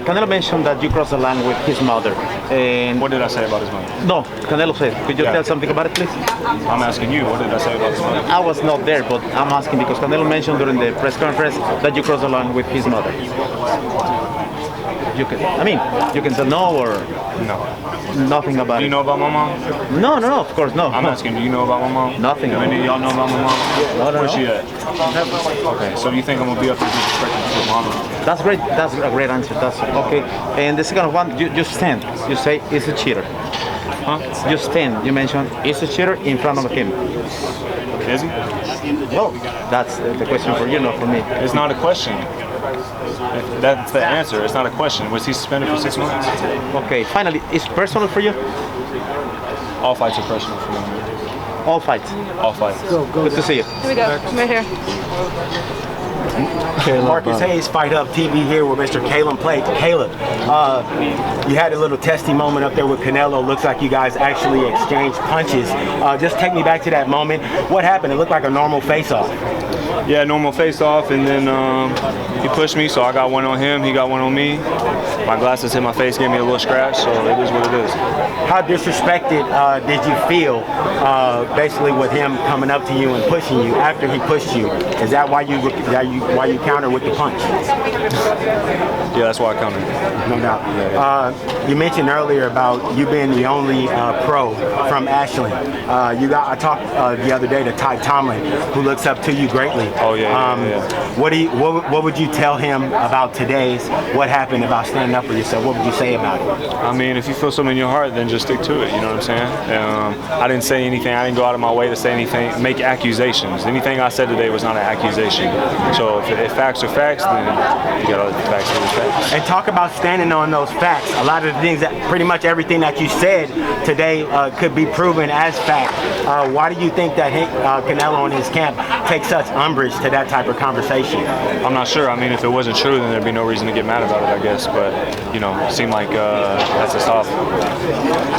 Canelo mentioned that you crossed the line with his mother. And What did I say about his mother? no, Canelo said. Could you tell something about it, please? I'm asking you, what did I say about his mother? I was not there, but I'm asking because Canelo mentioned during the press conference that you crossed the line with his mother. You can say no or No. nothing about Do you it. know about my mom? No, of course, no. I'm asking, do you know about my mom? Nothing. Do any of y'all know about my mom? No. Where's she at? Okay, so you think I'm gonna be up here disrespecting your mom? That's great. That's a great answer. That's okay. And the second one, you stand. You say it's a cheater. Huh? You stand. You mentioned it's a cheater in front of him. Is he? Well, that's the question for you, not for me. It's not a question. That's the answer. It's not a question. Was he suspended for 6 months? Okay. Finally, it's personal for you. All fights are personal for me. All fights. All fights. Good to see you. Here we go. Right here. Marcus Hayes, Fight Hub TV here with Mr. CANELOPLANT. Caleb, you had a little testy moment up there with Canelo. Looks like you guys actually exchanged punches. Just take me back to that moment. What happened? It looked like a normal face-off. Yeah, normal face-off, and then he pushed me, so I got one on him, he got one on me. My glasses hit my face, gave me a little scratch, so it is what it is. How disrespected did you feel, basically, with him coming up to you and pushing you after he pushed you? Is that why you counter with the punch? Yeah, that's why I countered. No doubt. You mentioned earlier about you being the only pro from Ashland. I talked the other day to Ty Tomlin, who looks up to you greatly. Oh yeah. What would you tell him about what happened about standing up for yourself? What would you say about it? I mean, if you feel something in your heart, then just stick to it. You know what I'm saying? I didn't say anything. I didn't go out of my way to say anything, make accusations. Anything I said today was not an accusation. So if facts are facts, then you got to let the facts be the facts. And talk about standing on those facts. A lot of the things pretty much everything that you said today could be proven as fact. Why do you think that Canelo and his camp take such umbrage to that type of conversation? I'm not sure. I mean, if it wasn't true, then there'd be no reason to get mad about it, I guess. But, it seemed like that's a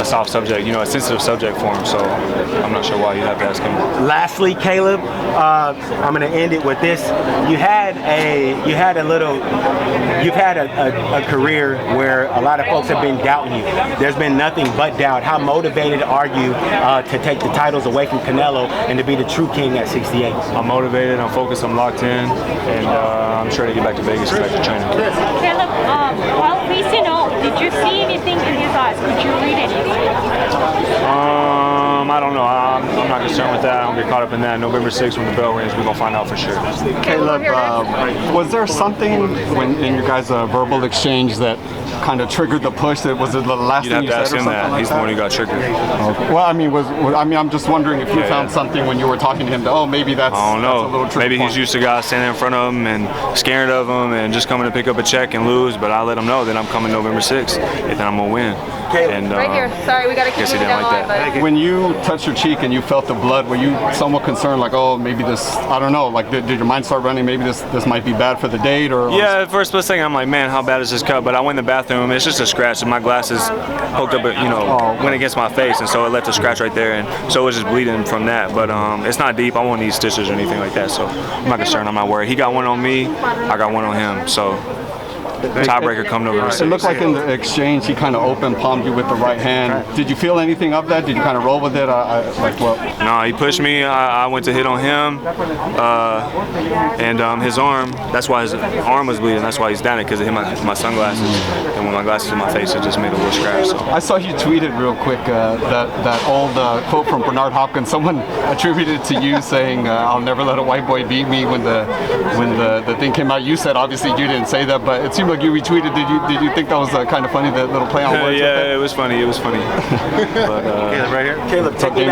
soft subject, a sensitive subject for him. So I'm not sure why you'd have to ask him. Lastly, Caleb, I'm going to end it with this. You've had a career where a lot of folks have been doubting you. There's been nothing but doubt. How motivated are you to take the titles away from Canelo and to be the true king at 68? I'm motivated, I'm focused, I'm locked in, and I'm sure to get back to Vegas and back to training. Caleb, while facing off, did you see anything in his eyes? Could you read anything? I don't know. I'm not concerned with that. I don't get caught up in that. November 6th when the bell rings, we're going to find out for sure. Caleb, was there something in your guys' verbal exchange that kind of triggered the push? Was it the last thing you said or something like that? You'd have to ask him that. He's the one who got triggered. Okay. Well, I'm just wondering if you found something when you were talking to him that, maybe that's, I don't know. That's a little trigger maybe he's used to guys standing in front of him and scared of him and just coming to pick up a check and lose, but I let him know that I'm coming November 6th and then I'm going to win. And, right here. Sorry, we got to keep guess he moving didn't down like the line. that. When you touched your cheek and you felt the blood, were you somewhat concerned, like, maybe this, I don't know, like, did your mind start running, maybe this might be bad for the date? Or yeah, at first split second, I'm like, man, how bad is this cut? But I went in the bathroom, it's just a scratch, and my glasses poked up, went against my face, and so it left a scratch right there, and so it was just bleeding from that. But it's not deep, I won't need stitches or anything like that, so I'm not concerned, I'm not worried. He got one on me, I got one on him, so tiebreaker coming over. It looked like in the exchange he kind of open palmed you with the right hand. Did you feel anything of that? Did you kind of roll with it? No, he pushed me. I went to hit on him, and his arm. That's why his arm was bleeding. That's why he's down it, because it hit my sunglasses. And when my glasses hit my face, it just made a little scratch. So. I saw you tweeted real quick that old quote from Bernard Hopkins. Someone attributed it to you saying, "I'll never let a white boy beat me." When the thing came out, you said obviously you didn't say that, but it seemed like you retweeted. Did you think that was kind of funny, that little play on words? Yeah, it was funny. But, Caleb, right here. Caleb, take me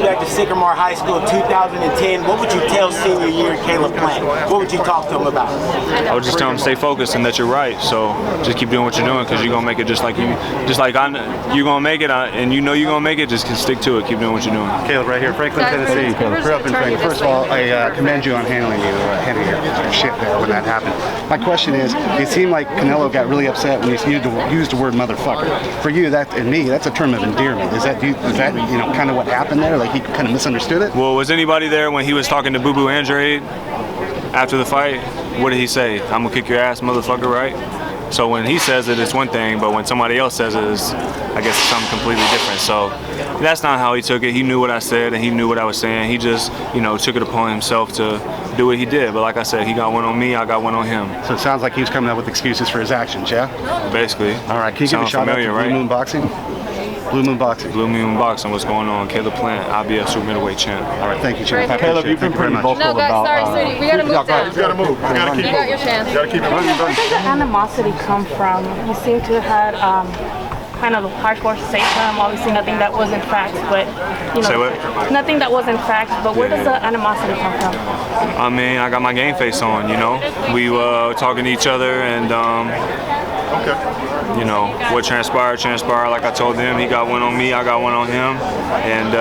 back to Sycamore High School 2010. What would you tell senior year CANELOPLANT? What would you talk to him about? I would just tell him stay focused and that you're right. So just keep doing what you're doing, because you're gonna make it you're gonna make it, and you're gonna make it. Just stick to it. Keep doing what you're doing. Caleb, right here, Franklin, Tennessee. Grew up in Franklin. First of all, I commend you on handling your shit there when that happened. My question is, it seemed like Canelo got really upset when he used the word motherfucker. For you, and me, that's a term of endearment. Is that kind of what happened there? Like he kind of misunderstood it? Well, was anybody there when he was talking to Boo Boo Andrade after the fight? What did he say? I'm gonna kick your ass, motherfucker, right? So when he says it, it's one thing, but when somebody else says it, I guess it's something completely different. So that's not how he took it. He knew what I said and he knew what I was saying. He just, took it upon himself to do what he did. But like I said, he got one on me, I got one on him. So it sounds like he was coming up with excuses for his actions, yeah? Basically. All right, can you give a shout out to Blue Moon Boxing? Blue Moon Boxing. Blue Moon Boxing, what's going on? CANELOPLANT, IBF super middleweight champ. All right, thank you, champ. Caleb, you've been pretty vocal No, guys, about. sorry, sweetie. We gotta move down. You gotta move. You gotta keep You got your chance. You gotta keep it moving. Where does the animosity come from? You seem to have had kind of harsh words to say to him. Obviously, nothing that wasn't facts, but Say what? nothing that wasn't facts. But where does the animosity come from? I mean, I got my game face on, We were talking to each other and, what transpired. Like I told them, he got one on me, I got one on him, and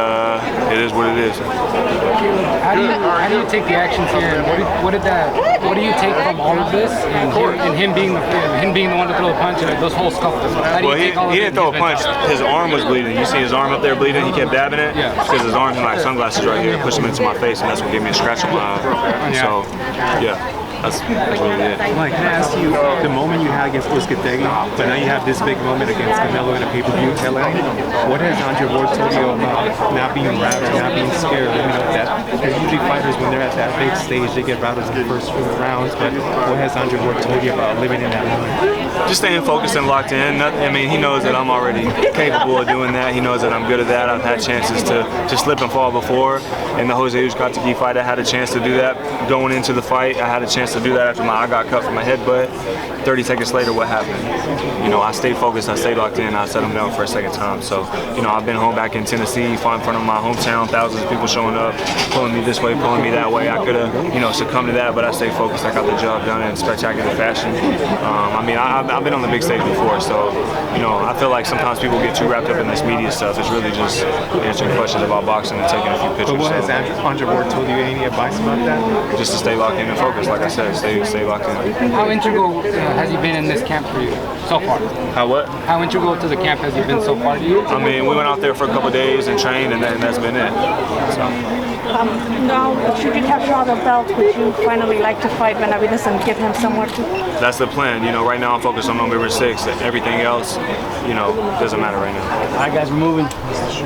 it is what it is. How do you take the actions here? And what do you take from all of this? And him being the one to throw the punch and those whole scuffles. How do you take all of he it didn't throw a punch. His arm was bleeding. You see his arm up there bleeding. He kept dabbing it because his arm had like sunglasses right here. Pushed him into my face, and that's what gave me a scratch on my eye. So, yeah. That's what it is. Mike, can I ask you, the moment you had against Uskategi, but now you have this big moment against Canelo in a pay-per-view, what has Andre Ward told you about not being rattled, not being scared? Because usually fighters, when they're at that big stage, they get rattled in the first few rounds, but what has Andre Ward told you about living in that moment? Just staying focused and locked in. I mean, he knows that I'm already capable of doing that. He knows that I'm good at that. I've had chances to slip and fall before. In the Jose Uskategi fight, I had a chance to do that. Going into the fight, I had a chance to do that after my eye got cut from my headbutt. 30 seconds later, what happened? I stayed focused, I stayed locked in, I set him down for a second time. So, I've been home back in Tennessee, fought in front of my hometown, thousands of people showing up, pulling me this way, pulling me that way. I could have, succumbed to that, but I stayed focused. I got the job done in spectacular fashion. I've been on the big stage before, so, I feel like sometimes people get too wrapped up in this media stuff. It's really just answering questions about boxing and taking a few pictures. But what has Andre Ward told you? Any advice about that? Just to stay locked in and focused, like I said, stay locked in. How integral has he been in this camp for you so far? How what? How integral to the camp has he been so far to you? I mean, we went out there for a couple of days and trained, and that's been it. So. Now, should you capture all the belts, would you finally like to fight Benavides and give him somewhere to? That's the plan. Right now I'm focused on November 6th. Everything else, doesn't matter right now. All right, guys, we're moving. Guys,